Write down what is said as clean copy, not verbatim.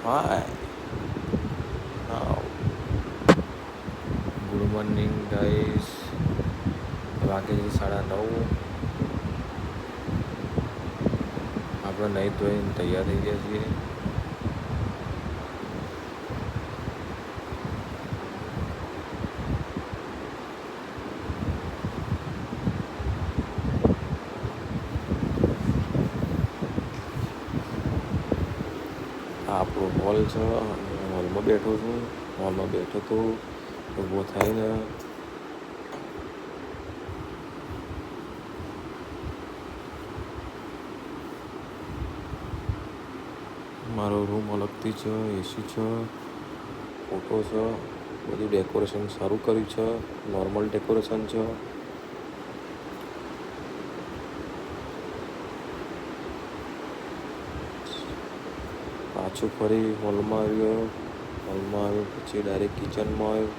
Hi, now, good morning guys. વાગે છે 9:30. આપણે નહીં ધોઈને તૈયાર થઈ ગયા છીએ. આ આપણો હોલ છે. હોલમાં બેઠો છું. હોલમાં બેઠો તો ઊભો થઈને મારો રૂમ અલગથી છે, એસી છે, ફોટો છે, બધું ડેકોરેશન સારું કર્યું છે. નોર્મલ ડેકોરેશન છે. પાછું ફરી હોલમાં આવ્યો. હોલમાં આવ્યો પછી ડાયરેક્ટ કિચનમાં આવ્યો.